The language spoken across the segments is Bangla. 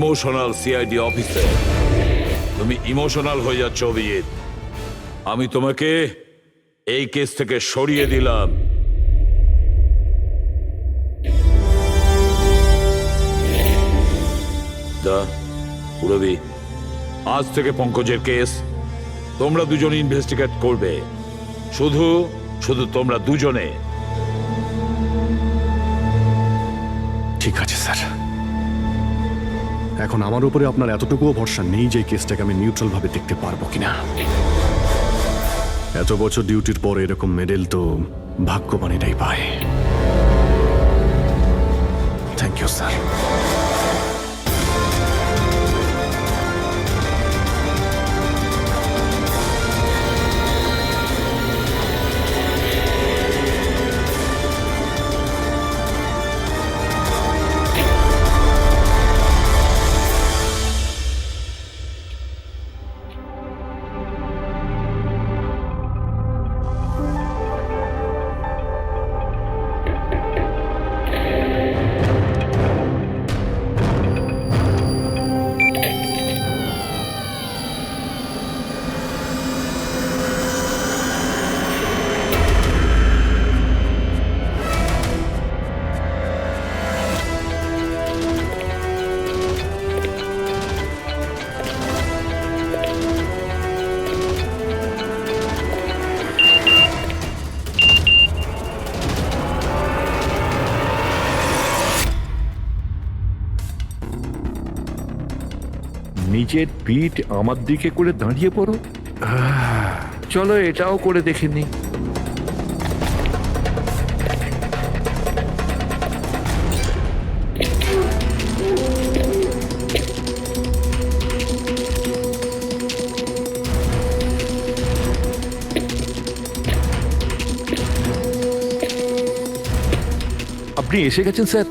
ইমোশনাল সিআইডি অফিসে তুমি ইমোশনাল হয়ে যাচ্ছ অভিজিৎ। আমি তোমাকে এই কেস থেকে সরিয়ে দিলাম। পুরবি, আজ থেকে পঙ্কজের কেস তোমরা দুজন ইনভেস্টিগেট করবে, শুধু শুধু তোমরা দুজনে। ঠিক আছে স্যার, এখন আমার উপরে আপনার এতটুকুও ভরসা নেই যে কেসটাকে আমি নিউট্রাল ভাবে দেখতে পারবো কিনা। এত বছর ডিউটির পর এরকম মেডেল তো ভাগ্যবানেরাই পায়। Thank you sir. নিজের পিঠ আমার দিকে করে দাঁড়িয়ে পড়ো। চলো এটাও করে দেখে নি। আপনি এসে গেছেন স্যার,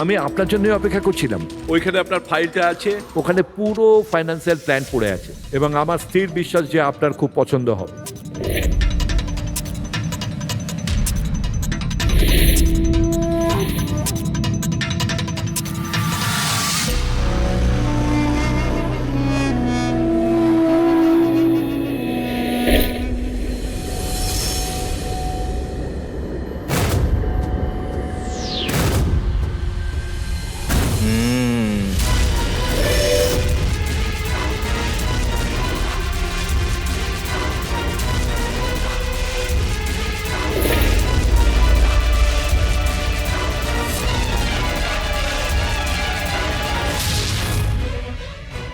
আমি আপনার জন্য অপেক্ষা করছিলাম। ওইখানে আপনার ফাইলটা আছে, ওখানে পুরো ফাইন্যান্সিয়াল প্ল্যান পড়ে আছে এবং আমার স্থির বিশ্বাস যে আপনার খুব পছন্দ হবে।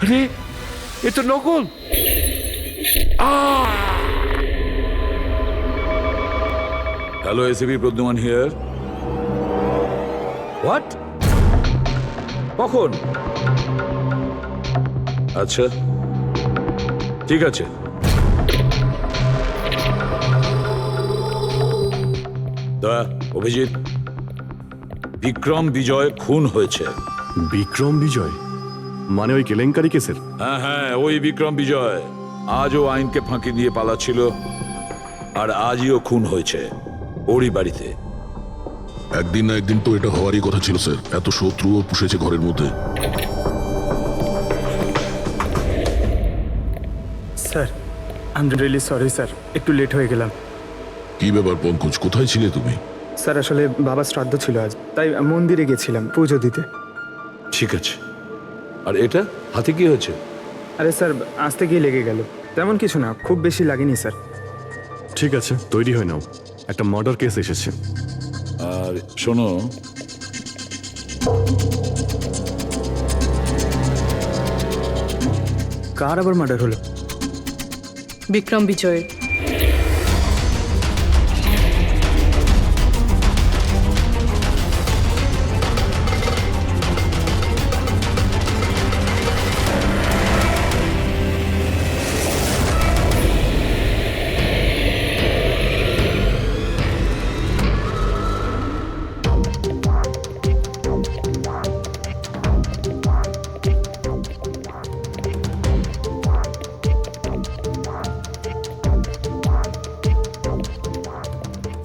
আরে এ তো নকল। Hello, ACP Pradyuman here. What? কখন? আচ্ছা, ঠিক আছে। অভিজিৎ, বিক্রম বিজয় খুন হয়েছে। বিক্রম বিজয় মানে ওই কেলেঙ্কারি কেসের? হ্যাঁ হ্যাঁ, ওই বিক্রম বিজয় আজও আইনকে ফাঁকি দিয়ে পালাচ্ছিল, আর আজও খুন হয়েছে ওরই বাড়িতে। একদিন না একদিন তো এটা হওয়ারই কথা ছিল স্যার। এত শত্রুও পুষেছে ঘরের মধ্যে। Sir, I am really sorry sir, একটু লেট হয়ে গেলাম। কি ব্যাপার পঙ্কজ, কোথায় ছিলে তুমি? স্যার আসলে বাবার শ্রাদ্ধ ছিল আজ, তাই মন্দিরে গেছিলাম পুজো দিতে। ঠিক আছে। আর এটা হাতে কি হয়েছে? আরে স্যার, আসতে গিয়ে লেগে গেল, তেমন কিছু না, খুব বেশি লাগেনি স্যার। ঠিক আছে, তৈরি হয়ে নাও, একটা মার্ডার কেস এসেছে। আর শোনো, কার আবার মার্ডার হলো? বিক্রম বিজয়।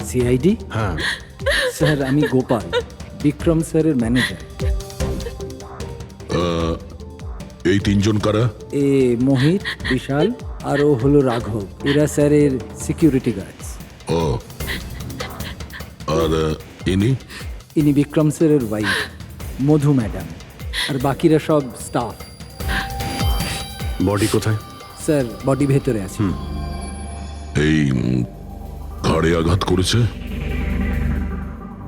সিআইডি? হ্যাঁ স্যার, আমি গোপাল, বিক্রম স্যারের ম্যানেজার। এই তিনজন কারা? এ মোহিত, বিশাল আর ও হলো রাঘব। এরা স্যারের সিকিউরিটি গার্ডস। ও, আর ইনি? ইনি বিক্রম স্যারের ওয়াইফ মধু ম্যাডাম। আর বাকিরা সব স্টাফ। বডি কোথায়? স্যার বডি ভেতরে আছে। এই ঘাড়ে আঘাত করেছে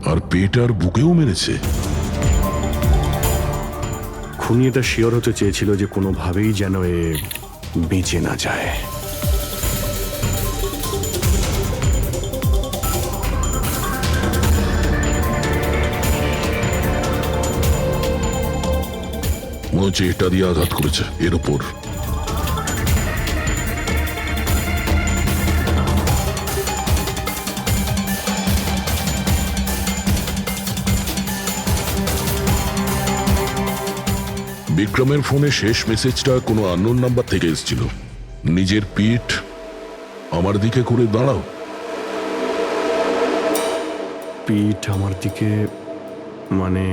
আর পেট আর বুকেও মেরেছে। খুনি এটা শিওর হতে চেয়েছিল যে কোনোভাবেই যেন এ বেঁচে না যায়। মনে হচ্ছে এটা দিয়ে আঘাত করেছে এর ওপর। বিক্রমের ফোনে শেষ মেসেজটা কোনো আননোন নাম্বার থেকে এসেছিল। নিজের পিঠ আমার দিকে করে দাঁড়াও। পিঠ আমার দিকে মানে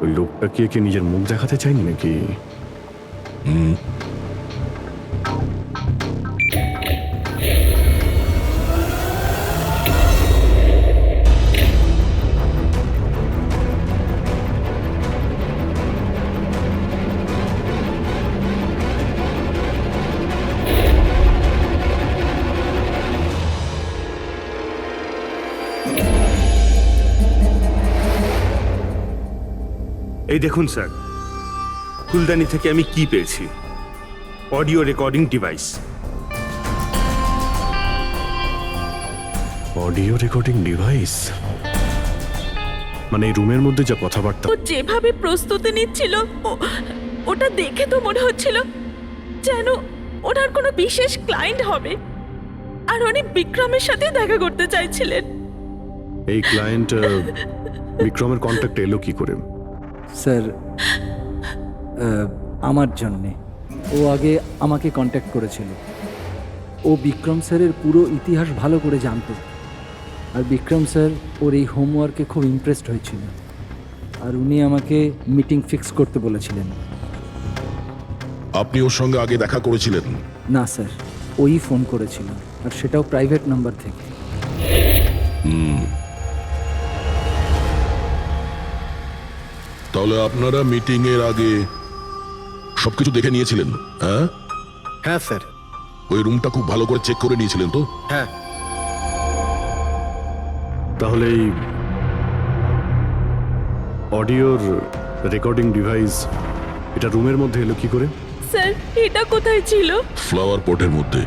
ওই লোকটা কি নিজের মুখ দেখাতে চাইনি নাকি? এই দেখুন স্যার, ফুলদানি থেকে আমি কি পেয়েছি। Audio recording device. Audio recording device মানে এই রুমের মধ্যে যা কথাবার্তা। ও যেভাবে প্রস্তুতি নিচ্ছিল ওটা দেখে তো মনে হচ্ছিল যেন ওনার কোনো বিশেষ ক্লায়েন্ট হবে আর উনি বিক্রমের সাথে দেখা করতে চাইছিলেন। এই ক্লায়েন্ট বিক্রমের কন্ট্যাক্ট এলো কি করে? স্যার আমার জন্যে ও আগে আমাকে কন্ট্যাক্ট করেছিল। ও বিক্রম স্যারের পুরো ইতিহাস ভালো করে জানতো। আর বিক্রম স্যার ওর এই হোমওয়ার্কে খুব ইমপ্রেসড হয়েছিল। আর উনি আমাকে মিটিং ফিক্স করতে বলেছিলেন। আপনি ওর সঙ্গে আগে দেখা করেছিলেন? না স্যার, ওই ফোন করেছিল, আর সেটাও প্রাইভেট নাম্বার থেকে। তাহলে আপনারা মিটিং এর আগে সবকিছু দেখে নিয়েছিলেন? হ্যাঁ হ্যাঁ স্যার। ওই রুমটা খুব ভালো করে চেক করে নিয়েছিলেন তো? হ্যাঁ। তাহলে এই অডিওর রেকর্ডিং ডিভাইস এটা রুমের মধ্যে এলো কি করে? স্যার এটা কোথায় ছিল? ফ্লাওয়ার পটের মধ্যে।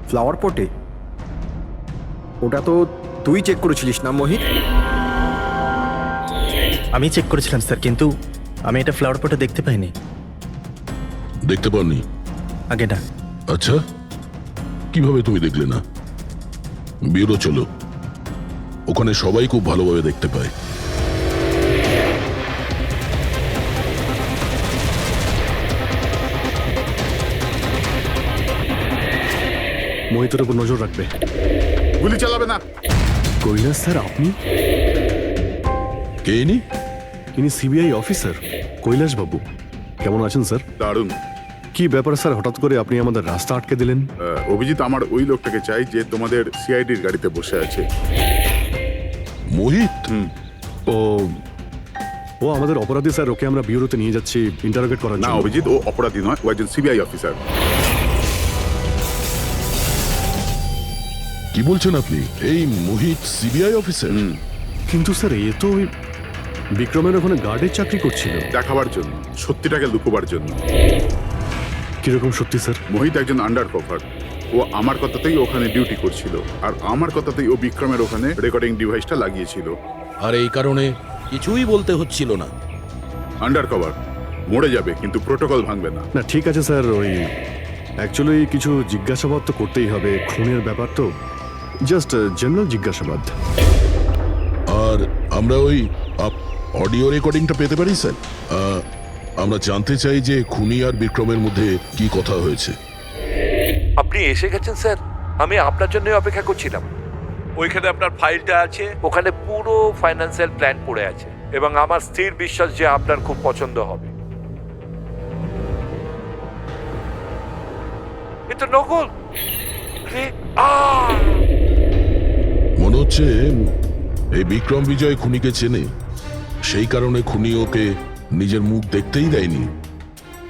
ফ্লাওয়ার পটে? ওটা তো তুই চেক করেছিলিস না মোহিত? আমি চেক করেছিলাম স্যার, কিন্তু আমি এটা ফ্লাওয়ার পটে দেখতে পাইনি। দেখতে পাননি? আগে না। আচ্ছা, কিভাবে তুমি দেখলে না? ব্যুরো চলো, ওখানে সবাই খুব ভালোভাবে দেখতে পায়। মোহিতের উপর নজর রাখবে। গুলি চালাবে না। কৈলাস স্যার আপনি? কে ইনি? ইনি সিবিআই অফিসার কৈলাস বাবু। কেমন আছেন স্যার? দারুণ। কি ব্যাপার স্যার, হঠাৎ করে আপনি আমাদের রাস্তা আটকে দিলেন? অভিজিৎ আমার ওই লোকটাকে চাই যে তোমাদের সিআইডির গাড়িতে বসে আছে। মোহিত? ও ও আমাদের অপরাধী স্যার, ওকে আমরা ব্যুরোতে নিয়ে যাচ্ছি ইন্টারোগেট করার না জন্য। অভিজিৎ, ও অপরাধী নয়, ও একজন সিবিআই অফিসার। কি বলছেন আপনি? এই মোহিত সিবিআই অফিসার? কিন্তু স্যার এ তো ওই বিক্রমের ওখানে গার্ডের চাকরি করছিল। দেখাবার জন্য, সত্যিটাকে লুকোবার জন্য। কিরকম সত্যি স্যার? মোহিত একজন আন্ডার কভার। ও আমার কথাতেই ওখানে ডিউটি করছিল, আর আমার কথাতেই ও বিক্রমের ওখানে রেকর্ডিং ডিভাইসটা লাগিয়েছিল। আর এই কারণে কিছুই বলতে হচ্ছিল না। আন্ডার কভার মরে যাবে কিন্তু প্রোটোকল ভাঙবে না। না ঠিক আছে স্যার, ওই অ্যাকচুয়ালি কিছু জিজ্ঞাসাবাদ তো করতেই হবে, খুনের ব্যাপার তো। জাস্ট জেনারেল জিজ্ঞাসাবাদ। আর আমরা ওই অডিও রেকর্ডিংটা পেতে পারি স্যার? আমরা জানতে চাই যে খুনি আর বিক্রমের মধ্যে কি কথা হয়েছে। আপনি এসে গেছেন স্যার, আমি আপনার জন্য অপেক্ষা করছিলাম। ওইখানে আপনার ফাইলটা আছে, ওখানে পুরো ফাইন্যান্সিয়াল প্ল্যান পড়ে আছে এবং আমার স্থির বিশ্বাস যে আপনার খুব পছন্দ হবে। এটা নকল। মনে হচ্ছে এই বিক্রম বিজয় খুনিকে চেনে, সেই কারণে খুনি ওকে নিজের মুখ দেখতেই দেয়নি।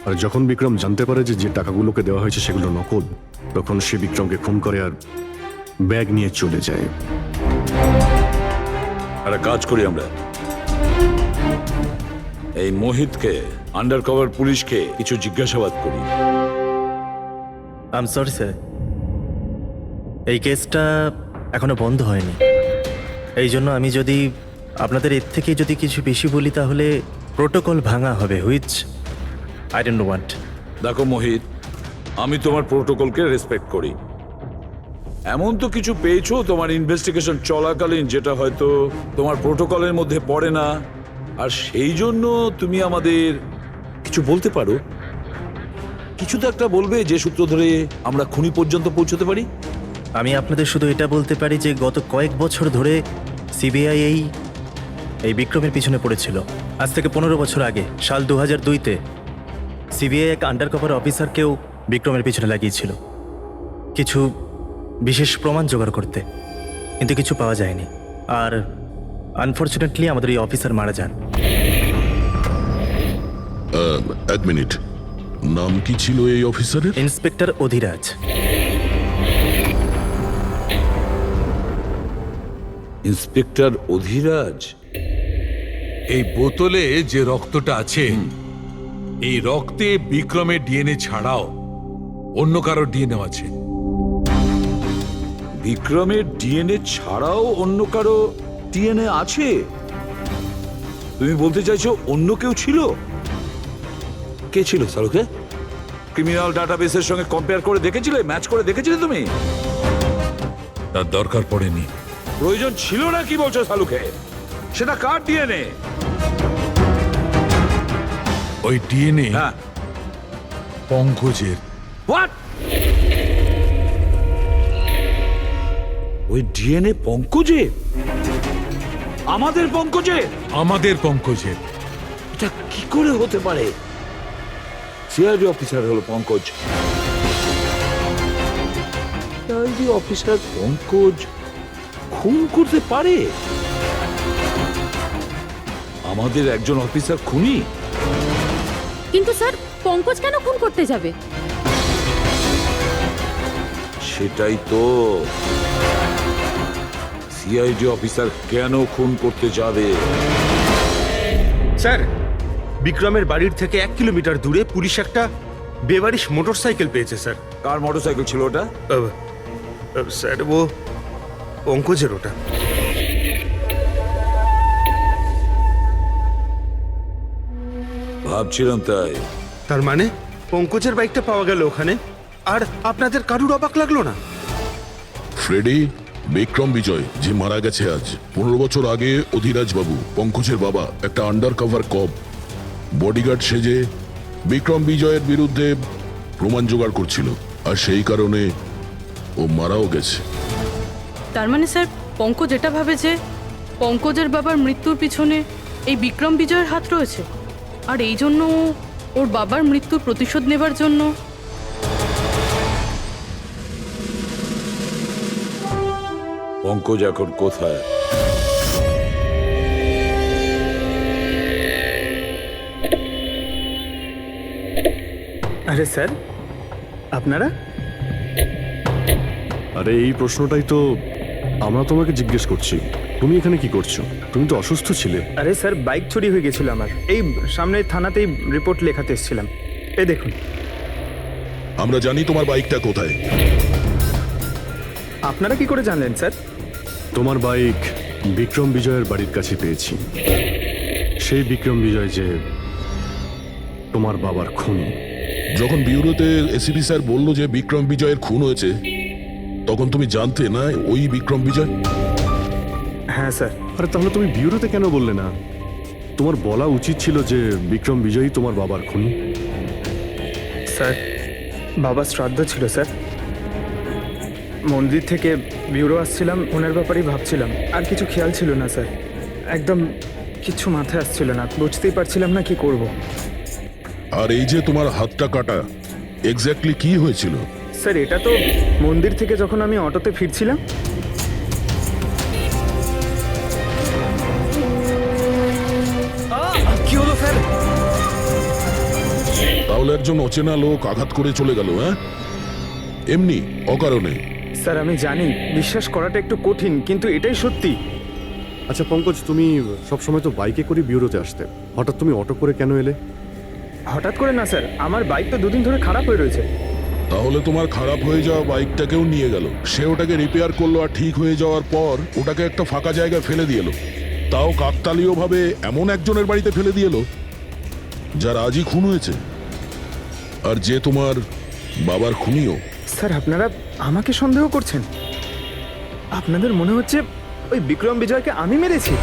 আর যখন বিক্রম জানতে পারে যে যে টাকাগুলোকে দেওয়া হয়েছে সেগুলো নকল, তখন সে বিক্রমকে খুন করে আর ব্যাগ নিয়ে চলে যায়। একটা কাজ করি আমরা, এই মোহিতকে, আন্ডার কভার পুলিশকে কিছু জিজ্ঞাসাবাদ করি। আই এম সরি স্যার, এই কেসটা এখনো বন্ধ হয়নি। এই জন্য আমি যদি আপনাদের এর থেকে যদি কিছু বেশি বলি তাহলে প্রোটোকল ভাঙা হবে, হুইচ আই ডোন্ট ওয়ান্ট। দেখো মোহিত, আমি তোমার প্রোটোকলকে রেসপেক্ট করি। এমন তো কিছু পেয়েছো তোমার ইনভেস্টিগেশন চলাকালীন যেটা হয়তো তোমার প্রোটোকলের মধ্যে পড়ে না, আর সেই জন্য তুমি আমাদের কিছু বলতে পারো। কিছু তো একটা বলবে যে সূত্র ধরে আমরা খুনি পর্যন্ত পৌঁছতে পারি। আমি আপনাদের শুধু এটা বলতে পারি যে গত কয়েক বছর ধরে সিবিআই এই বিক্রমের পিছনে পড়েছিল। আজ থেকে 15 বছর আগে, সাল 2002-তে সিবিআই এক আন্ডারকভার অফিসারকেও বিক্রমের পিছনে লাগিয়েছিল কিছু বিশেষ প্রমাণ জোগাড় করতে, কিন্তু কিছু পাওয়া যায়নি। আর আনফর্চুনেটলি আমাদের এই অফিসার মারা যান। এক মিনিট, নাম কি ছিল এই অফিসারের? ইন্সপেক্টর অধিরাজ। ইন্সপেক্টর অধিরাজ? এই বোতলে যে রক্তটা আছে, এই রক্তে বিক্রমের ডিএনএ ছাড়াও অন্য কারো ডিএনএ আছে। বিক্রমের ডিএনএ ছাড়াও অন্য কারো ডিএনএ আছে? তুমি বলতে চাইছো অন্য কেউ ছিল? কে ছিল সালুকে? ক্রিমিনাল ডাটাবেসের সঙ্গে কম্পেয়ার করে দেখেছিলে, ম্যাচ করে দেখেছিলে তুমি? তার দরকার পড়েনি। প্রয়োজন ছিল না কি বলছো সালুকে? সেটা কার ডিএনএ? ওই ডিএনএ হ্যাঁ, পঙ্কজের। হোয়াট? ওই ডিএনএ পঙ্কজের? আমাদের পঙ্কজের? আমাদের পঙ্কজের। এটা কি করে হতে পারে? সিআইডি অফিসার হলো পঙ্কজ। সিআইডি অফিসার পঙ্কজ খুন করতে পারে? আমাদের একজন অফিসার খুনি? কিন্তু স্যার, পঙ্কজ কেন খুন করতে যাবে? সেটাই তো, সিআইডি অফিসার কেন খুন করতে যাবে? স্যার, বিক্রমের বাড়ির থেকে 1 কিলোমিটার দূরে পুলিশ একটা বেবারিশ মোটরসাইকেল পেয়েছে স্যার। কার মোটরসাইকেল ছিল ওটা? স্যার, ও পঙ্কজের ওটা। ভাবছিলাম তাই। তার মানে পঙ্কজের বাইকটা পাওয়া গেল ওখানে, আর আপনাদের কারুর অবাক লাগলো না? ফ্রেডি, বিক্রম বিজয় যে মারা গেছে আজ 15 বছর আগে, অধিরাজ বাবু পঙ্কজের বাবা একটা আন্ডার কভার কপ বডিগার্ড সেজে বিক্রম বিজয়ের বিরুদ্ধে প্রমাণ জোগাড় করছিল, আর সেই কারণে ও মারাও গেছে। তার মানে স্যার, পঙ্কজ এটা ভাবে যে পঙ্কজের বাবার মৃত্যুর পিছনে এই বিক্রম বিজয়ের হাত রয়েছে, আর এই জন্য ওর বাবার মৃত্যুর প্রতিশোধ নেবার জন্য। পঙ্কজ এখন কোথায়? আরে স্যার, আপনারা? আরে এই প্রশ্নটাই তো আমরা তোমাকে জিজ্ঞেস করছি। তুমি এখানে কি করছো? তুমি তো অসুস্থ ছিলে। আরে স্যার, বাইক চুরি হয়ে গেছিল আমার। এই সামনে থানাতেই রিপোর্ট লেখাতে এসেছিলাম। এই দেখুন। আমরা জানি তোমার বাইকটা কোথায়। আপনারা কি করে জানলেন স্যার? তোমার বাইক বিক্রম বিজয়ের বাড়ির কাছে পেয়েছি। সেই বিক্রম বিজয় যে তোমার বাবার খুনি। যখন বিউরোতে এসিপি স্যার বলল যে বিক্রম বিজয়ের খুন হয়েছে, তখন তুমি জানতে না ওই বিক্রম বিজয়? হ্যাঁ স্যার। আরে তাহলে তুমি বিউরোতে কেন বললে না? তোমার বলা উচিত ছিল যে বিক্রম বিজয়ই তোমার বাবার খুনি। স্যার, বাবার শ্রাদ্ধ ছিল স্যার। মন্দির থেকে বিউরো আসছিলাম, ওনার ব্যাপারেই ভাবছিলাম, আর কিছু খেয়াল ছিল না স্যার। একদম কিচ্ছু মাথায় আসছিল না, বুঝতেই পারছিলাম না কি করব। আর এই যে তোমার হাতটা কাটা, এক্স্যাক্টলি কি হয়েছিল? স্যার এটা তো মন্দির থেকে যখন আমি অটোতে ফিরছিলাম। কি হলো স্যার? তাহলে একজন অচেনা লোক আঘাত করে চলে গেল, হ্যাঁ? এমনি অকারণে? স্যার আমি জানি বিশ্বাস করাটা একটু কঠিন, কিন্তু এটাই সত্যি। আচ্ছা পঙ্কজ, তুমি সবসময় তো বাইকে করে বিউরোতে আসতে, হঠাৎ তুমি অটো করে কেন এলে? হঠাৎ করে না স্যার, আমার বাইক তো দুদিন ধরে খারাপ হয়ে রয়েছে। তাহলে তোমার খারাপ হয়ে যাওয়া বাইকটাকেও নিয়ে গেল, সে ওটাকে রিপেয়ার করলো, আর ঠিক হয়ে যাওয়ার পর ওটাকে একটা ফাঁকা জায়গায় ফেলে দিয়ে এলো, তাও কাকতালীয় ভাবে এমন একজনের বাড়িতে ফেলে দিয়ে এলো যার আজই খুন হয়েছে, আর যে তোমার বাবার খুনিও। স্যার আপনারা আমাকে সন্দেহ করছেন? আপনাদের মনে হচ্ছে ওই বিক্রম বিজয়কে আমি মেরেছি?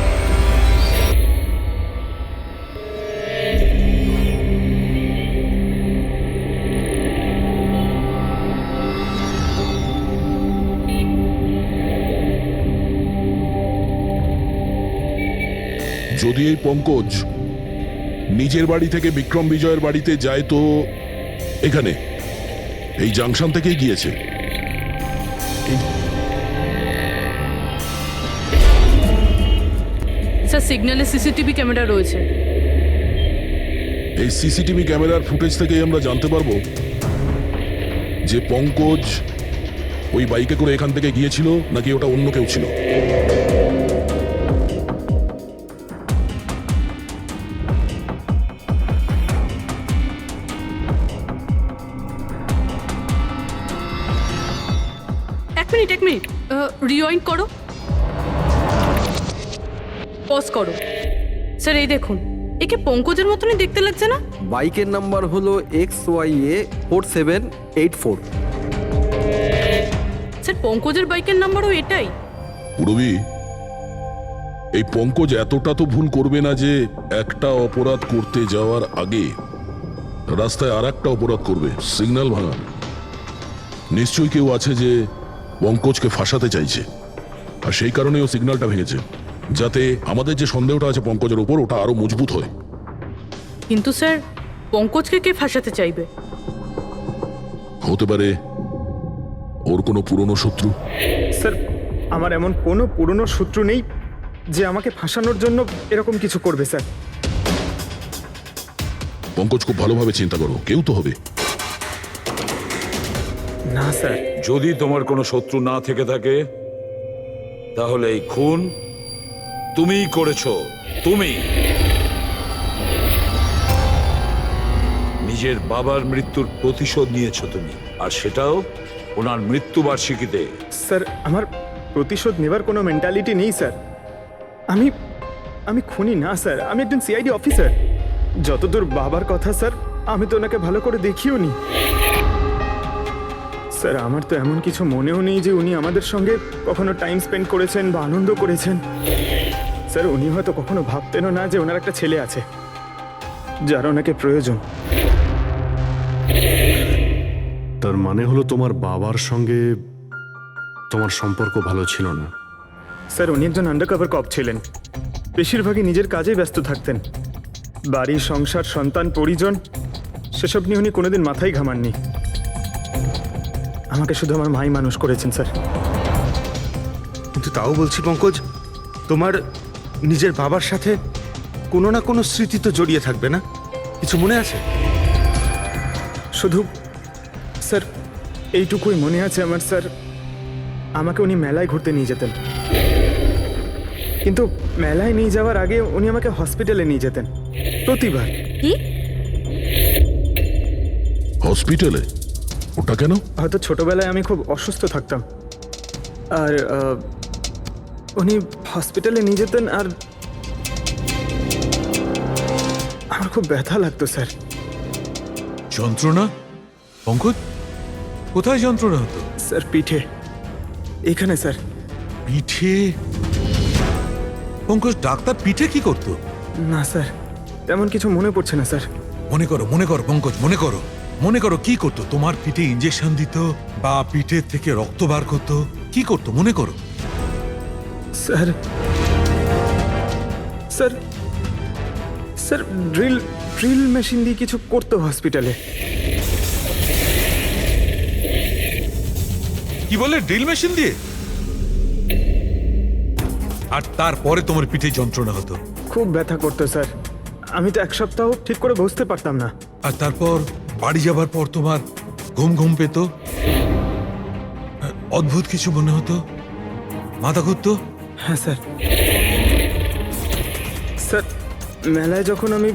যদি এই পঙ্কজ নিজের বাড়ি থেকে বিক্রম বিজয়ের বাড়িতে যায়, তো এখানে এই জাংশন থেকেই গিয়েছে। স্যার সিগন্যালে সিসিটিভি ক্যামেরা রয়েছে। এই সিসিটিভি ক্যামেরার ফুটেজ থেকেই আমরা জানতে পারবো যে পঙ্কজ ওই বাইকে করে এখান থেকে গিয়েছিল নাকি ওটা অন্য কেউ ছিল। এক মিনিট রিওয়াইন্ড করো, পজ করো। স্যার এই দেখুন, একে পঙ্কজের মতনই দেখতে লাগছে না? বাইকের নাম্বার হলো XYA4784। স্যার পঙ্কজের বাইকের নাম্বারও এটাই। পুরবি, এই পঙ্কজ এতটা তো ভুল করবে না যে একটা অপরাধ করতে যাওয়ার আগে রাস্তায় আর একটা অপরাধ করবে, সিগন্যাল ভাঙা। নিশ্চয়ই কেউ আছে যে পঙ্কজকে ফাঁসাতে চাইছে, আর সেই কারণেই ও সিগন্যালটা ভেঙেছে, যাতে আমাদের যে সন্দেহটা আছে পঙ্কজের উপর ওটা আরো মজবুত হয়। কিন্তু স্যার পঙ্কজকে কে ফাঁসাতে চাইবে? হতে পারে ওর কোনো পুরনো শত্রু। স্যার আমার এমন কোনো পুরনো শত্রু নেই যে আমাকে ফাঁসানোর জন্য এরকম কিছু করবে। স্যার পঙ্কজ খুব ভালোভাবে চিন্তা করো, কেউ তো হবে। না স্যার। যদি তোমার কোনো শত্রু না থেকে থাকে তাহলে এই খুন তুমিই করেছো। তুমি নিজের বাবার মৃত্যুর প্রতিশোধ নিয়েছো তুমি, আর সেটাও ওনার মৃত্যুবার্ষিকীতে। স্যার আমার প্রতিশোধ নেবার কোনো মেন্টালিটি নেই স্যার। আমি আমি খুনি না স্যার, আমি একজন সিআইডি অফিসার। যতদূর বাবার কথা স্যার, আমি তো ওনাকে ভালো করে দেখিও নি। স্যার আমার তো এমন কিছু মনেও নেই যে উনি আমাদের সঙ্গে কখনো টাইম স্পেন্ড করেছেন বা আনন্দ করেছেন। স্যার উনি হয়তো কখনো ভাবতেনও না যে ওনার একটা ছেলে আছে যার ওনাকে প্রয়োজন। তার মানে হলো তোমার বাবার সঙ্গে তোমার সম্পর্ক ভালো ছিল না? স্যার উনি একজন আন্ডারকভার কপ ছিলেন, বেশিরভাগই নিজের কাজেই ব্যস্ত থাকতেন। বাড়ি, সংসার, সন্তান, পরিজন সেসব নিয়ে উনি কোনোদিন মাথায় ঘামাননি। আমাকে শুধু আমার মাই মানুষ করেছেন স্যার। কিন্তু তাও বলছি পঙ্কজ, তোমার নিজের বাবার সাথে কোনো না কোনো স্মৃতি তো জড়িয়ে থাকবে না? কিছু মনে আছে? শুধু স্যার এইটুকুই মনে আছে আমার স্যার, আমাকে উনি মেলায় ঘুরতে নিয়ে যেতেন, কিন্তু মেলায় নিয়ে যাওয়ার আগে উনি আমাকে হসপিটালে নিয়ে যেতেন প্রতিবার। কি? হসপিটালে? ওটা কেন? হয়তো ছোটবেলায় আমি খুব অসুস্থ থাকতাম, আর উনি হসপিটালে নিয়ে যেতেন, আর আমার খুব ব্যথা লাগতো স্যার। যন্ত্রণা? পঙ্কজ, কোথায় যন্ত্রণা হতো? স্যার পিঠে, এখানে স্যার। পিঠে? পঙ্কজ, ডাক্তার পিঠে কি করতো? না স্যার, তেমন কিছু মনে পড়ছে না স্যার। মনে করো পঙ্কজ, মনে করো কি করতো? তোমার পিঠে ইঞ্জেকশন দিত বা পিঠের থেকে রক্ত বার করতো? কি করতো মনে করো? Sir sir sir drill drill machine দিয়ে কিছু করতো হসপিটালে। কি বলে ড্রিল মেশিন দিয়ে? আর তারপরে তোমার পিঠে যন্ত্রণা হতো? খুব ব্যথা করতো স্যার, আমি তো এক সপ্তাহ ঠিক করে বসতে পারতাম না। আর তারপর বাড়ি যাবার পর তোমার ঘুম ঘুম পেত, অদ্ভুত কিছু মনে হতো, মাথা ঘুরতো? হ্যাঁ স্যার। স্যার মেলায় যখন আমি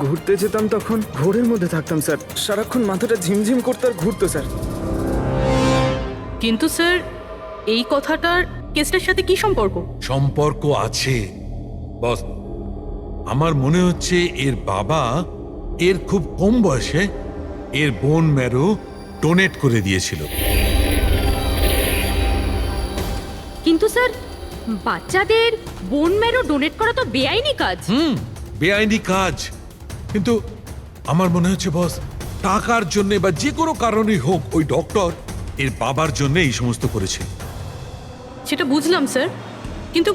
ঘুরতে যেতাম তখন ঘোরের মধ্যে থাকতাম স্যার, সারাক্ষণ মাথাটা ঝিমঝিম করতে আর ঘুরতো স্যার। কিন্তু স্যার এই কথাটার কেসটার সাথে কি সম্পর্ক? সম্পর্ক আছে বস। আমার মনে হচ্ছে এর বাবা এর খুব কম বয়সে এর বোন ম্যারো ডোনেট করে দিয়েছিল। কিন্তু স্যার বাচ্চাদের বোন ম্যারো ডোনেট করা তো বেআইনি কাজ। বেআইনি কাজ, কিন্তু আমার মনে হচ্ছে বস টাকার জন্য বা যে কোনো কারণেই হোক ওই ডক্টর এর বাবার জন্য এই সমস্ত করেছে। সেটা বুঝলাম স্যার, কিন্তু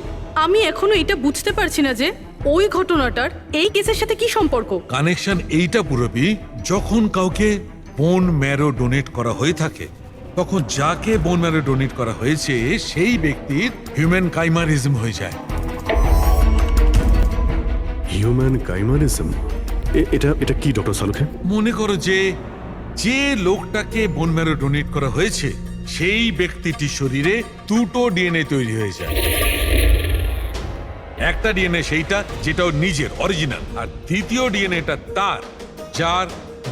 আমি এখনো এটা বুঝতে পারছি না যে ওই ঘটনাটার এই কেসের সাথে কি সম্পর্ক। কানেকশন এইটা পুরোপি, যখন কাউকে বোন ম্যারো ডোনেট করা হয়ে থাকে তখন যাকে বোন ম্যারো ডোনেট করা হয়েছে সেই ব্যক্তির হিউম্যান কাইমারিজম হয়ে যায়। হিউম্যান কাইমারিজম? এটা এটা কি ডক্টর সালুখে? মনে করো যে যে লোকটাকে বোন ম্যারো ডোনেট করা হয়েছে সেই ব্যক্তিটির শরীরে দুটো ডিএনএ তৈরি হয়ে যায়। একটা ডিএনএ সেইটা যেটা ওর নিজের অরিজিনাল, আর দ্বিতীয় ডিএনএটা তার যার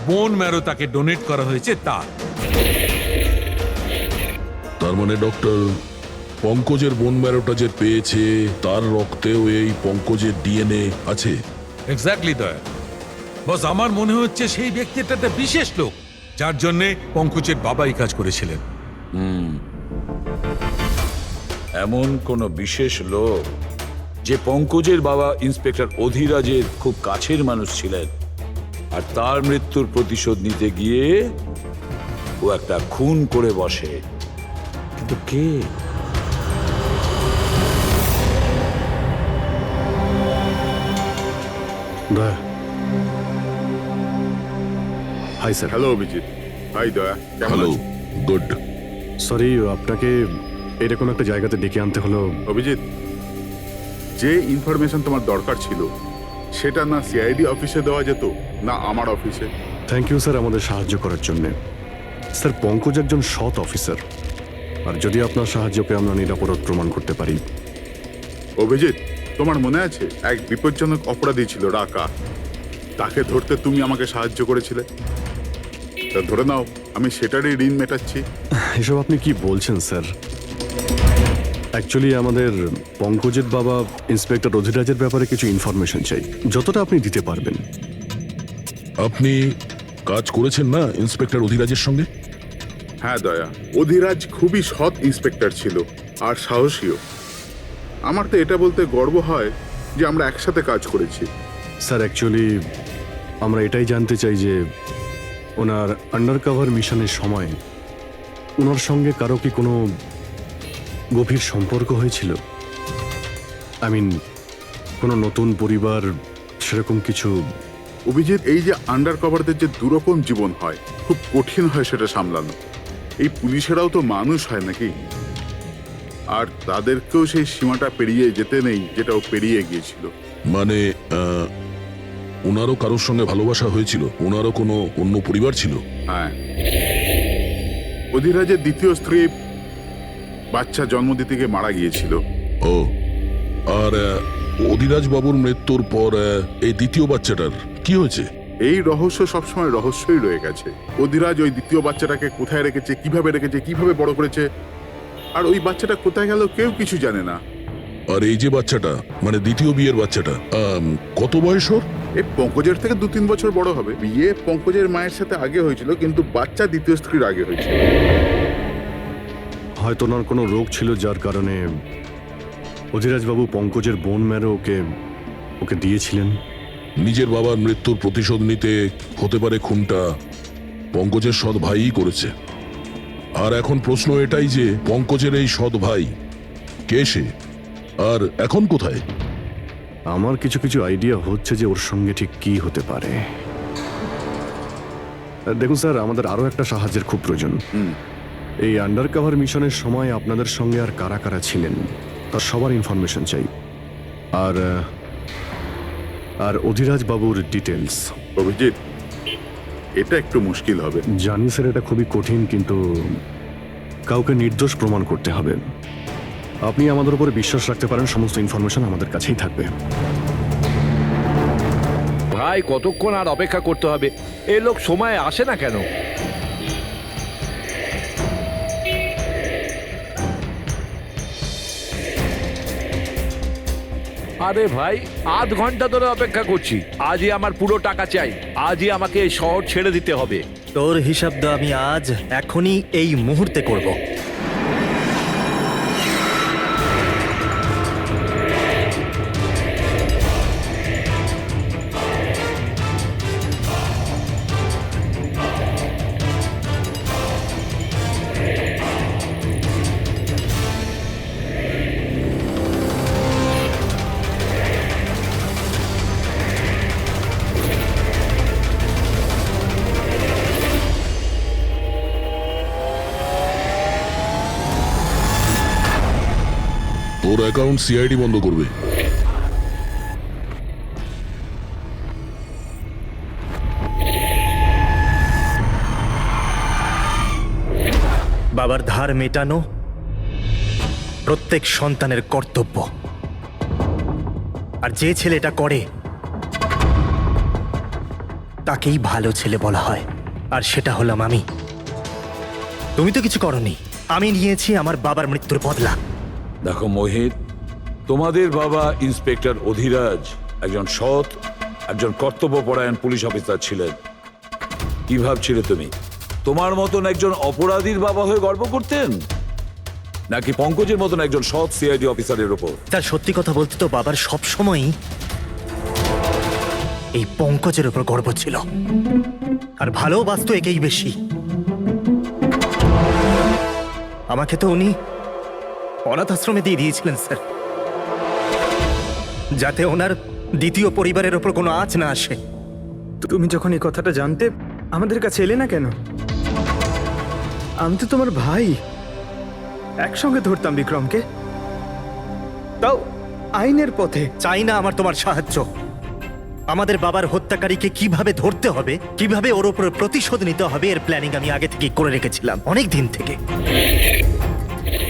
বোন ম্যারো তাকে ডোনেট করা হয়েছে তার। তার মানে ডক্টর, পঙ্কজের বোন ম্যারোটা যে পেয়েছে তার রক্তেও এই পঙ্কজের ডিএনএ আছে? এক্স্যাক্টলি দয়া বস, আমার মনে হচ্ছে সেই ব্যক্তিটা একটা বিশেষ লোক যার জন্য পঙ্কজের বাবা এই কাজ করেছিলেন। এমন কোন বিশেষ লোক যে পঙ্কজের বাবা ইন্সপেক্টর অধিরাজের খুব কাছের মানুষ ছিলেন, আর তার মৃত্যুর প্রতিশোধ নিতে গিয়ে ও একটা খুন করে বসে। কিন্তু কে? Daya. Hi sir. Hello Abhijeet. Hi Daya, কেমন হ্যালো, আছো? গুড। সরি আপনাকে এরকম একটা জায়গাতে ডেকে আনতে হলো। অভিজিৎ, যে ইনফরমেশন তোমার দরকার ছিল সেটা না সিআইডি অফিসে দেওয়া যেত না আমার অফিসে। থ্যাংক ইউ স্যার আমাদের সাহায্য করার জন্য। স্যার পঙ্কজ একজন সৎ অফিসার, আর যদি আপনার সাহায্যকে আমরা নিরাপরাধ প্রমাণ করতে পারি। অভিজিৎ, তোমার মনে আছে এক বিপজ্জনক অপরাধী ছিল রাকা, তাকে ধরতে তুমি আমাকে সাহায্য করেছিলে। তা ধরে নাও আমি সেটারই ঋণ মেটাচ্ছি। এসব আপনি কি বলছেন স্যার? অ্যাকচুয়ালি আমাদের পঙ্কজের বাবা ইন্সপেক্টর অধিরাজের ব্যাপারে কিছু ইনফরমেশন চাই, যতটা আপনি দিতে পারবেন। আপনি কাজ করেছেন না ইন্সপেক্টর অধিরাজের সঙ্গে? হ্যাঁ দয়া, অধিরাজ খুবই সৎ ইন্সপেক্টর ছিল আর সাহসীও। আমার তো এটা বলতে গর্ব হয় যে আমরা একসাথে কাজ করেছি। স্যার অ্যাকচুয়ালি আমরা এটাই জানতে চাই যে ওনার আন্ডার কভার মিশনের সময় ওনার সঙ্গে কারো কি কোনো গভীর সম্পর্ক হয়েছিল? আই মিন কোনো নতুন পরিবার, সেরকম কিছু? অভিজিৎ, এই যে আন্ডার কভারদের যে দুরকম জীবন হয়, খুব কঠিন হয় সেটা সামলানো। এই পুলিশেরাও তো মানুষ হয় নাকি, আর তাদেরকেও সেই সীমাটা পেরিয়ে যেতে নেই যেটা ও পেরিয়ে গিয়েছিল। মানে ওনারও কারোর সঙ্গে ভালোবাসা হয়েছিল? ওনারও কোনো অন্য পরিবার ছিল? হ্যাঁ, অধিরাজের দ্বিতীয় স্ত্রী বাচ্চা জন্ম দিতে গিয়ে মারা গিয়েছিল। ও, আর অধিরাজ বাবুর মৃত্যুর পর এই দ্বিতীয় বাচ্চাটার কি হয়েছে? এই রহস্য সবসময় রহস্যই রয়ে গেছে। অধিরাজ ওই দ্বিতীয় বাচ্চাটাকে কোথায় রেখেছে, কিভাবে বড় করেছে, আর ওই বাচ্চাটা কোথায় গেল কেউ কিছু জানে না। আর এই যে বাচ্চাটা, মানে দ্বিতীয় বিয়ের বাচ্চাটা, কত বয়স ওর? এই পঙ্কজের থেকে 2-3 বছর বড় হবে। বিয়ে পঙ্কজের মায়ের সাথে আগে হয়েছিল, কিন্তু বাচ্চা দ্বিতীয় স্ত্রীর আগে হয়েছিল। হয়তো ওনার কোনো রোগ ছিল যার কারণে অধিরাজবাবু পঙ্কজের বোন ম্যারো ওকে দিয়েছিলেন। নিজের বাবার মৃত্যুর প্রতিশোধ নিতে হতে পারে খুনটা পঙ্কজের সৎ ভাইই করেছে। আর এখন প্রশ্ন এটাই যে পঙ্কজের এই সৎ ভাই কে সে, আর এখন কোথায়? আমার কিছু কিছু আইডিয়া হচ্ছে যে ওর সঙ্গে ঠিক কি হতে পারে। দেখুন স্যার, আমাদের আরো একটা সাহায্যের খুব প্রয়োজন। এই আন্ডার কভার মিশনের সময় আপনাদের সঙ্গে আর কারা কারা ছিলেন তার সবার ইনফরমেশন চাই। আর অধিরাজ বাবুর ডিটেলস। অভিজিৎ, এটা একটু মুশকিল হবে। জানি স্যার, এটা খুবই কঠিন, কিন্তু কাউকে নির্দোষ প্রমাণ করতে হবে। আপনি আমাদের উপরে বিশ্বাস রাখতে পারেন, সমস্ত ইনফরমেশন আমাদের কাছেই থাকবে। ভাই কতক্ষণ আর অপেক্ষা করতে হবে? এই লোক সময় আসে না কেন? আরে ভাই, আধ ঘন্টা ধরে অপেক্ষা করছি। আজই আমার পুরো টাকা চাই। আজই আমাকে এই শহর ছেড়ে দিতে হবে। তোর হিসাব তো আমি আজ এখনই এই মুহূর্তে করব। তোর অ্যাকাউন্ট সিআইডি বন্ধ করবে। বাবার ধার মেটানো প্রত্যেক সন্তানের কর্তব্য, আর যে ছেলে এটা করে তাকেই ভালো ছেলে বলা হয়, আর সেটা হলাম আমি। তুমি তো কিছু করনি, আমি নিয়েছি আমার বাবার মৃত্যুর বদলা। দেখো মোহিত, তোমাদের বাবা ইন্সপেক্টর অধিরাজ একজন সৎ, একজন কর্তব্যপরায়ণ পুলিশ অফিসার ছিলেন। কি ভাবছিলে তুমি তোমার মতন একজন অপরাধীর বাবা হয়ে গর্ব করতেন, নাকি পঙ্কজের মতন একজন সৎ সিআইডি অফিসারের ওপর? তার সত্যি কথা বলতে তো বাবার সব সময়ই এই পঙ্কজের উপর গর্ব ছিল, আর ভালোবাসতো একেই বেশি। আমাকে তো উনি অনাথ আশ্রমে দিয়ে দিয়েছিলেন স্যার, যাতে ওনার দ্বিতীয় পরিবারের ওপর কোনো আঁচ না আসে। তুমি যখন এই কথাটা জানতে আমাদের কাছে এলে না কেন? আমি তো তোমার ভাই, একসঙ্গে ধরতাম বিক্রমকে, তাও আইনের পথে। চাই না আমার তোমার সাহায্য। আমাদের বাবার হত্যাকারীকে কিভাবে ধরতে হবে, কিভাবে ওর উপর প্রতিশোধ নিতে হবে, এর প্ল্যানিং আমি আগে থেকে করে রেখেছিলাম, অনেক দিন থেকে।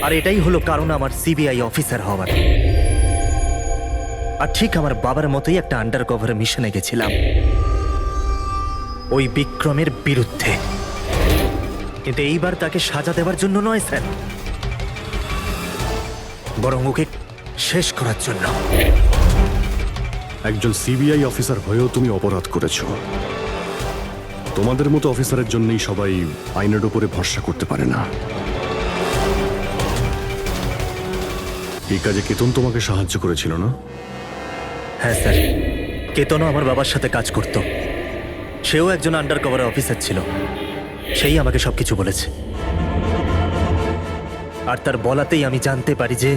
আর এটাই হলো কারণ আমার সিবিআই অফিসার হওয়ার। আর ঠিক আমার বাবার মতোই একটা আন্ডার কভার মিশনে গেছিলাম ওই বিক্রমের বিরুদ্ধে, কিন্তু এইবার তাকে সাজা দেওয়ার জন্য নয় স্যার, বরং ওকে শেষ করার জন্য। একজন সিবিআই অফিসার হয়েও তুমি অপরাধ করেছো। তোমাদের মতো অফিসারের জন্যই সবাই আইনের উপরে ভরসা করতে পারে না। এই কাজে কেতন তোমাকে সাহায্য করেছিল না? হ্যাঁ স্যার, কেতনও আমার বাবার সাথে কাজ করত। সেও একজন আন্ডার কভার অফিসার ছিল, সেই আমাকে সবকিছু বলেছে। আর তার বলাতেই আমি জানতে পারি যে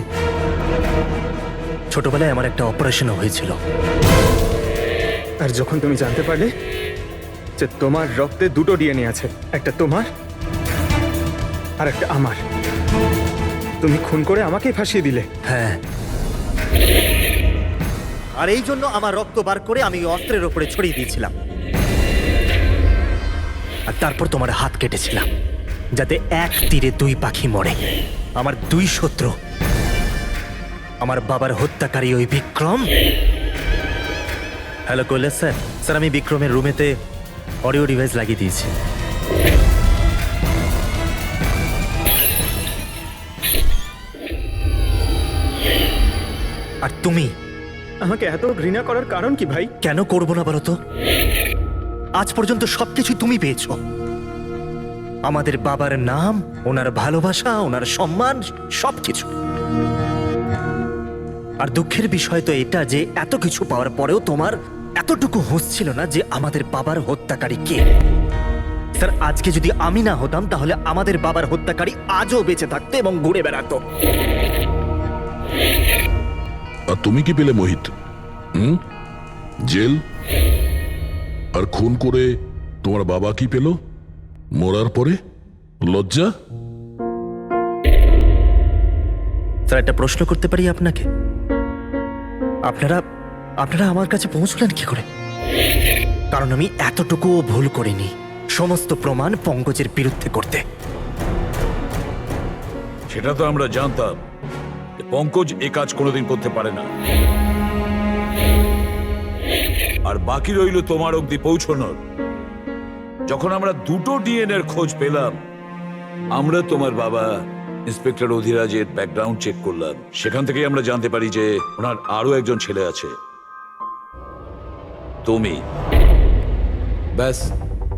ছোটবেলায় আমার একটা অপারেশনও হয়েছিল। আর যখন তুমি জানতে পারলে যে তোমার রক্তে দুটো ডিএনএ আছে, একটা তোমার আর একটা আমার, তুমি খুন করে আমাকেই ফাঁসিয়ে দিলে। হ্যাঁ, আর এই জন্য আমার রক্ত বার করে আমি অস্ত্রের ওপরে ছড়িয়ে দিয়েছিলাম, আর তারপর তোমার হাত কেটেছিলাম, যাতে এক তীরে দুই পাখি মরে। আমার দুই শত্রু, আমার বাবার হত্যাকারী ওই Vikram. Hello Kailash sir. Sir, আমি বিক্রমের রুমেতে অডিও ডিভাইস লাগিয়ে দিয়েছি। আর তুমি আমাকে এত ঘৃণা করার কারণ কি ভাই? কেন করবো না বলো তো? আজ পর্যন্ত সবকিছু তুমি পেয়েছো, আমাদের বাবার নাম, ওনার ভালোবাসা, ওনার সম্মান, সবকিছু। আর দুঃখের বিষয় তো এটা যে এত কিছু পাওয়ার পরেও তোমার এতটুকু হুঁশ ছিল না যে আমাদের বাবার হত্যাকারী কে। স্যার, আজকে যদি আমি না হতাম তাহলে আমাদের বাবার হত্যাকারী আজও বেঁচে থাকতো এবং ঘুরে বেড়াতো। আর তুমি কি পেলে মোহিত? জেল আর খুন করে তোমার বাবা কি পেল মরার পরে? লজ্জা? স্যার একটা প্রশ্ন করতে পারি আপনাকে? আপনারা আপনারা আমার কাছে পৌঁছলেন কি করে? কারণ আমি এতটুকুও ভুল করিনি সমস্ত প্রমাণ পঙ্কজের বিরুদ্ধে করতে। সেটা তো আমরা জানতাম যে পঙ্কজ এ কাজ কোনোদিন করতে পারে না। আর বাকি রইল তোমার অবধি পৌঁছানোর। যখন আমরা দুটো ডিএনএর খোঁজ পেলাম, আমরা তোমার বাবা ইন্সপেক্টর অধিরাজের ব্যাকগ্রাউন্ড চেক করলাম। সেখান থেকেই আমরা জানতে পারি যে ওনার আরো একজন ছেলে আছে, তুমি। ব্যাস,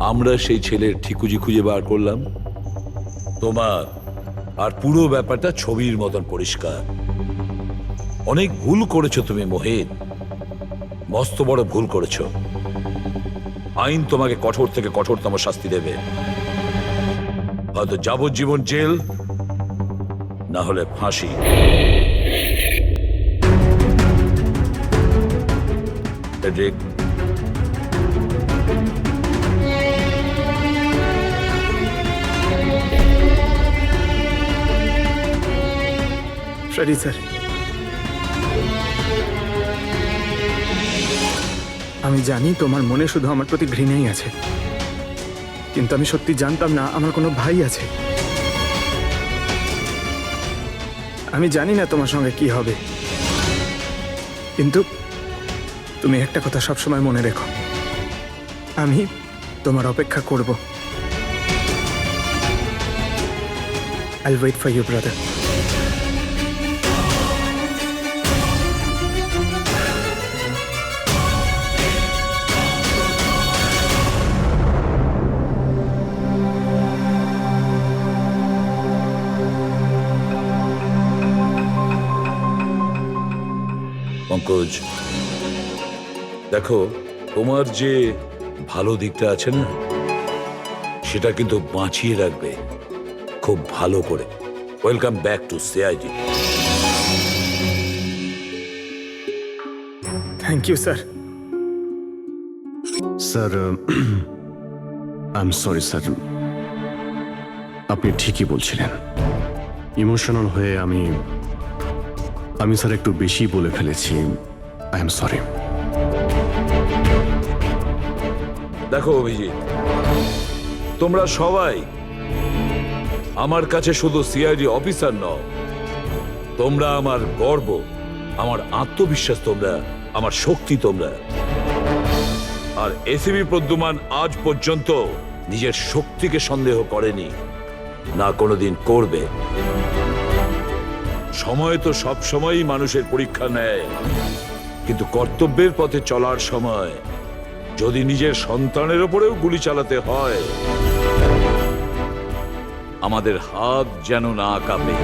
আমরা সেই ছেলের ঠিকুজি খুঁজে বার করলাম। তোমার আর পুরো ব্যাপারটা ছবির মতন পরিষ্কার। অনেক ভুল করেছো তুমি মোহিত, মস্ত বড় ভুল করেছো। আইন তোমাকে কঠোর থেকে কঠোরতম শাস্তি দেবে, হয়তো যাবজ্জীবন জেল, না হলে ফাঁসি। ফ্রেডরিক, সরি স্যার, আমি জানি তোমার মনে শুধু আমার প্রতি ঘৃণাই আছে, কিন্তু আমি সত্যি জানতাম না আমার কোনো ভাই আছে। আমি জানি না তোমার সঙ্গে কি হবে, কিন্তু তুমি একটা কথা সবসময় মনে রেখো, আমি তোমার অপেক্ষা করব। I'll wait for you, brother. Pankaj, দেখো, তোমার যে ভালো দিকটা আছে না, সেটা কিন্তু বাঁচিয়ে রাখবে খুব ভালো করে। Welcome back to CID. Thank you sir. Sir, I am sorry sir, আপনি ঠিকই বলছিলেন। ইমোশনাল হয়ে আমি স্যার একটু বেশি বলে ফেলেছি। I am sorry. দেখো অভিজিৎ, তোমরা সবাই আমার কাছে শুধু সিআইডি অফিসার নও, তোমরা আমার গর্ব, আমার আত্মবিশ্বাস, তোমরা আমার শক্তি। তোমরা আর এসিবি প্রদ্যুমান আজ পর্যন্ত নিজের শক্তিকে সন্দেহ করেনি, না কোনোদিন করবে। সময় তো সব সময়ই মানুষের পরীক্ষা নেয়, কিন্তু কর্তব্যের পথে চলার সময় যদি নিজের সন্তানের ওপরেও গুলি চালাতে হয়, আমাদের হাত যেন না কাঁপে।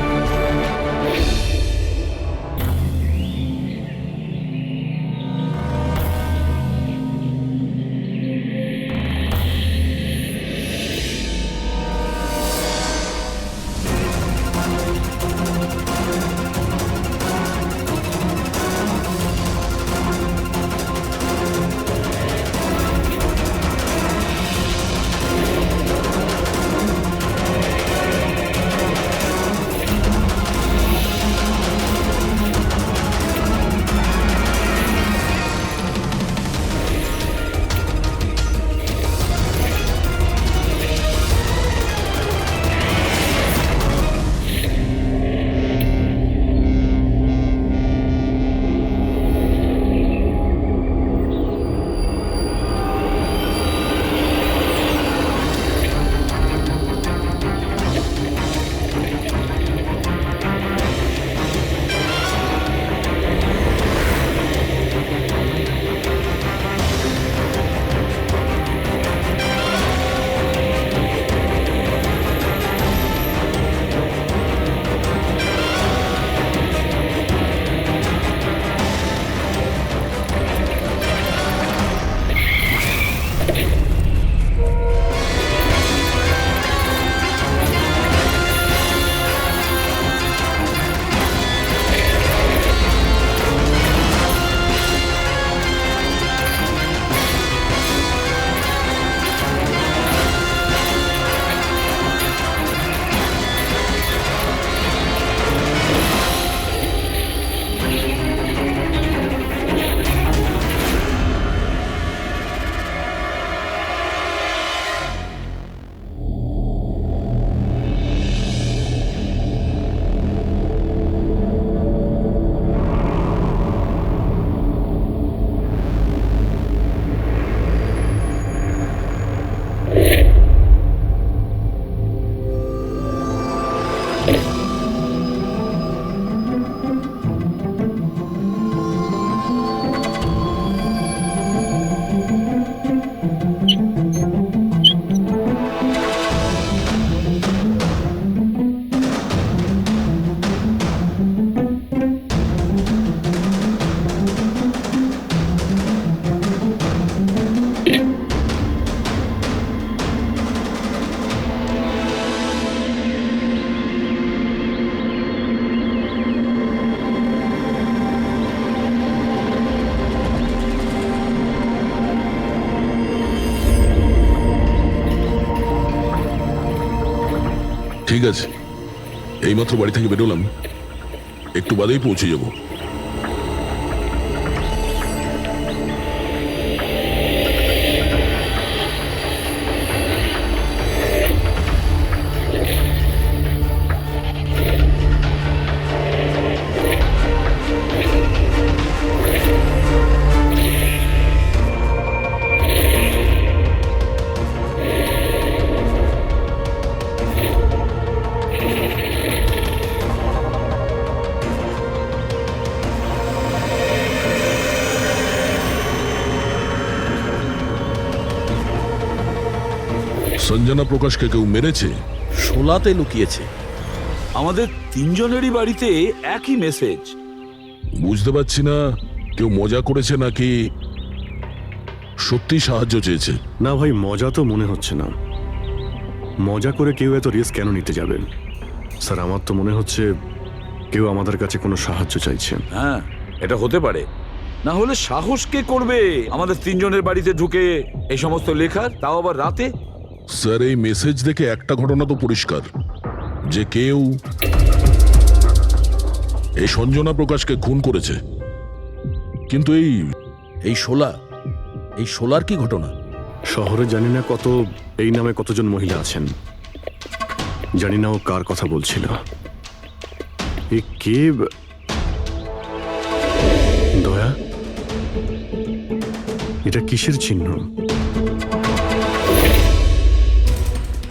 ঠিক আছে, এইমাত্র বাড়ি থেকে বেরোলাম, একটু বাদেই পৌঁছে যাব। সঞ্জনা প্রকাশকে কেউ মেরেছে? শোলাতে লুকিয়েছে। আমাদের তিনজনেরই বাড়িতে একই মেসেজ। বুঝতে পারছি না কেউ মজা করেছে নাকি সত্যি সাহায্য চেয়েছে। না ভাই, মজা তো মনে হচ্ছে না। মজা করে কেউ এত রিস্ক কেন নিতে যাবেন? স্যার, আমার তো মনে হচ্ছে কেউ আমাদের কাছে কোনো সাহায্য চাইছে। হ্যাঁ, এটা হতে পারে। না হলে সাহস কে করবে আমাদের তিনজনের বাড়িতে ঢুকে এই সমস্ত লেখার, তাও আবার রাতে? স্যার, এই মেসেজ দেখে একটা ঘটনা তো পরিষ্কার, যে কেউ এই সঞ্জনা প্রকাশকে খুন করেছে। কিন্তু এই শোলার কি ঘটনা? শহরে জানি না এই নামে কতজন মহিলা আছেন, জানি না ও কার কথা বলছিল। এ কে? দয়া, এটা কিসের চিহ্ন?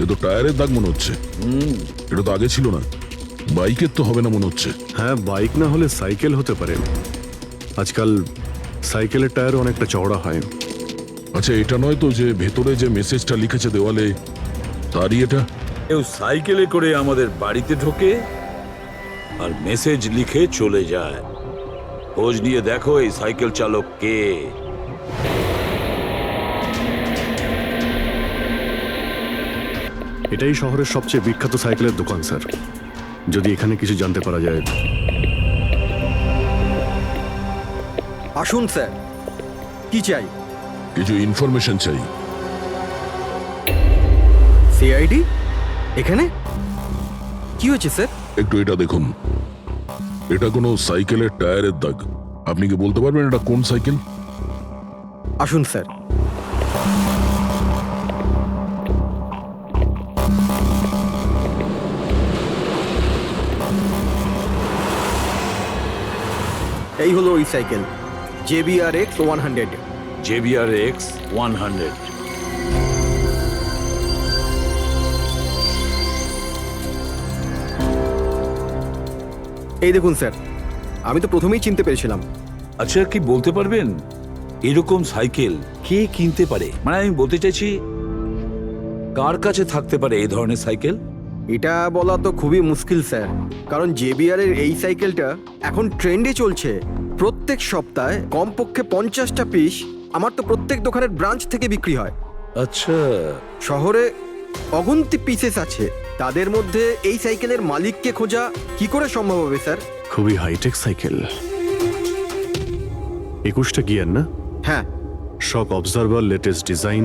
এ তো টায়ারের দাগ মনে হচ্ছে। এটা তো আগে ছিল না। বাইকের তো হবে না মনে হচ্ছে। হ্যাঁ, বাইক না হলে সাইকেল হতে পারে। আজকাল সাইকেলের টায়ার অনেকটা চওড়া হয়। আচ্ছা, এটা নয় তো যে ভেতরে যে মেসেজটা লিখেছে দেওয়ালে, তারই এটা? কেউ সাইকেলে করে আমাদের বাড়িতে ঢোকে আর মেসেজ লিখে চলে যায়। খোঁজ নিয়ে দেখো এই সাইকেল চালক কে। এটাই শহরের সবচেয়ে বিখ্যাত সাইকেলের দোকান স্যার। যদি এখানে কিছু জানতে পারা যায়। আসুন স্যার, কি চাই? কিছু ইনফরমেশন চাই। সিআইডি এখানে? কি হয়েছে স্যার? একটু এটা দেখুন, এটা কোনো সাইকেলের টায়ারের দাগ। আপনি কি বলতে পারবেন এটা কোন সাইকেল? আসুন স্যার। এই হলো ওই সাইকেল, JBRX 100। JBRX 100। এই দেখুন স্যার, আমি তো প্রথমেই চিনতে পেরেছিলাম। আচ্ছা, কি বলতে পারবেন এরকম সাইকেল কে কিনতে পারে? মানে আমি বলতে চাইছি, কার কাছে থাকতে পারে এই ধরনের সাইকেল? এটা বলা তো খুবই মুশকিল স্যার, কারণ JBR এর এই সাইকেলটা এখন ট্রেন্ডে চলছে। প্রত্যেক সপ্তাহে কমপক্ষে 50টা পিস আমার তো প্রত্যেক দোকানের ব্রাঞ্চ থেকে বিক্রি হয়। আচ্ছা, শহরে অগন্তি পিসেস আছে, তাদের মধ্যে এই সাইকেলের মালিককে খোঁজা কি করে সম্ভব হবে স্যার? খুবই হাইটেক সাইকেল। 21টা গিয়ার না? হ্যাঁ। শক অবজারভার, লেটেস্ট ডিজাইন।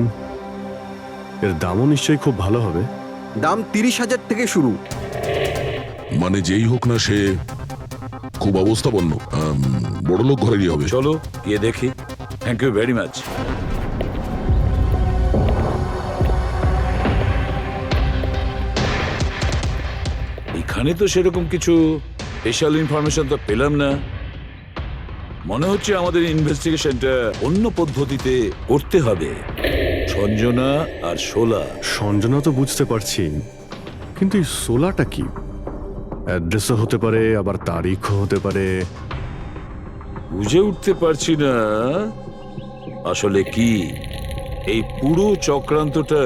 এর দামও নিশ্চয়ই খুব ভালো হবে। দাম 30,000 থেকে শুরু। মানে যেই হোক না, সে খুব অবস্থাপন্ন, বড়লোক ঘরেরই হবে। চলো গিয়ে দেখি। Thank you very much. এখানে তো সেরকম কিছু স্পেশাল ইনফরমেশন তো পেলাম না। মনে হচ্ছে আমাদের ইনভেস্টিগেশনটা অন্য পদ্ধতিতে করতে হবে। সঞ্জনা আর শোলা। সঞ্জনা তো বুঝতে পারছি, কিন্তু এই সোলাটা কি? অ্যাড্রেসও হতে পারে, আবার তারিখও হতে পারে। বুঝে উঠতে পারছি না আসলে কি এই পুরো চক্রান্তটা